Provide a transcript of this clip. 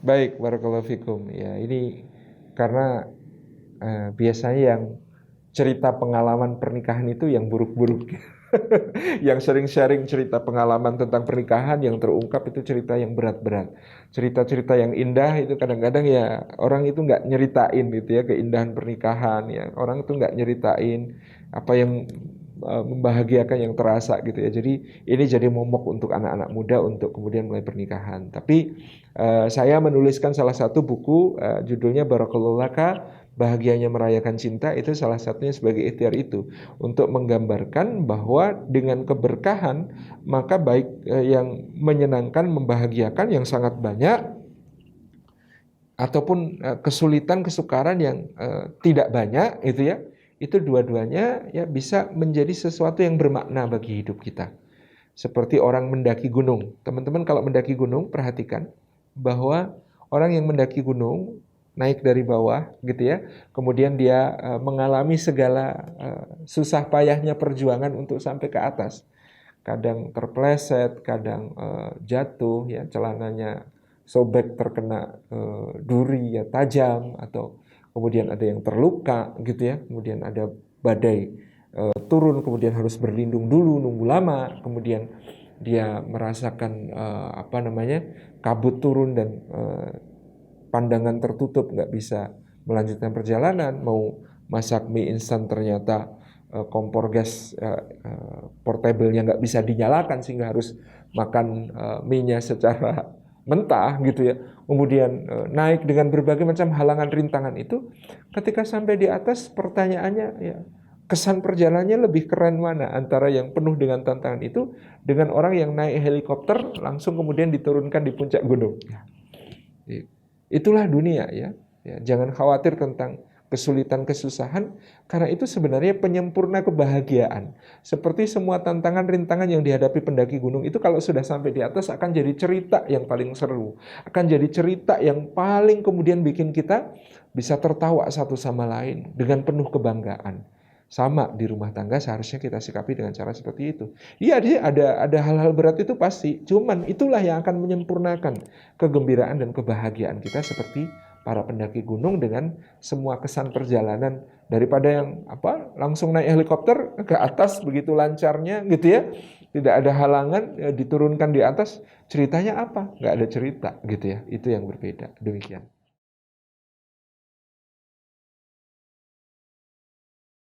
Baik, barakallahu fikum. Ya, ini karena biasanya yang cerita pengalaman pernikahan itu yang buruk-buruk. Yang sering sharing cerita pengalaman tentang pernikahan yang terungkap itu cerita yang berat-berat. Cerita-cerita yang indah itu kadang-kadang ya orang itu nggak nyeritain gitu ya keindahan pernikahan ya. Orang itu nggak nyeritain apa yang membahagiakan yang terasa gitu ya. Jadi ini jadi momok untuk anak-anak muda untuk kemudian mulai pernikahan. Tapi saya menuliskan salah satu buku judulnya Barakallahu Laka, bahagianya merayakan cinta, itu salah satunya sebagai ikhtiar itu untuk menggambarkan bahwa dengan keberkahan maka baik yang menyenangkan, membahagiakan yang sangat banyak ataupun kesulitan, kesukaran yang tidak banyak itu ya. Itu dua-duanya ya bisa menjadi sesuatu yang bermakna bagi hidup kita. Seperti orang mendaki gunung. Teman-teman kalau mendaki gunung perhatikan bahwa orang yang mendaki gunung naik dari bawah gitu ya. Kemudian dia mengalami segala susah payahnya perjuangan untuk sampai ke atas. Kadang terpleset, kadang jatuh ya, celananya sobek terkena duri ya tajam, atau kemudian ada yang terluka gitu ya. Kemudian ada badai turun, kemudian harus berlindung dulu, nunggu lama, kemudian dia merasakan kabut turun dan pandangan tertutup, nggak bisa melanjutkan perjalanan. Mau masak mie instan ternyata kompor gas portable-nya nggak bisa dinyalakan sehingga harus makan mie-nya secara mentah gitu ya. Kemudian naik dengan berbagai macam halangan rintangan itu, ketika sampai di atas pertanyaannya ya, kesan perjalanannya lebih keren mana antara yang penuh dengan tantangan itu dengan orang yang naik helikopter langsung kemudian diturunkan di puncak gunung. Itulah dunia ya. Jangan khawatir tentang kesulitan, kesusahan, karena itu sebenarnya penyempurna kebahagiaan. Seperti semua tantangan, rintangan yang dihadapi pendaki gunung itu kalau sudah sampai di atas akan jadi cerita yang paling seru. Akan jadi cerita yang paling kemudian bikin kita bisa tertawa satu sama lain dengan penuh kebanggaan. Sama di rumah tangga seharusnya kita sikapi dengan cara seperti itu. Iya, ada hal-hal berat itu pasti. Cuman itulah yang akan menyempurnakan kegembiraan dan kebahagiaan kita seperti para pendaki gunung dengan semua kesan perjalanan, daripada yang langsung naik helikopter ke atas begitu lancarnya gitu ya. Tidak ada halangan, diturunkan di atas, ceritanya apa? Nggak ada cerita gitu ya. Itu yang berbeda. Demikian.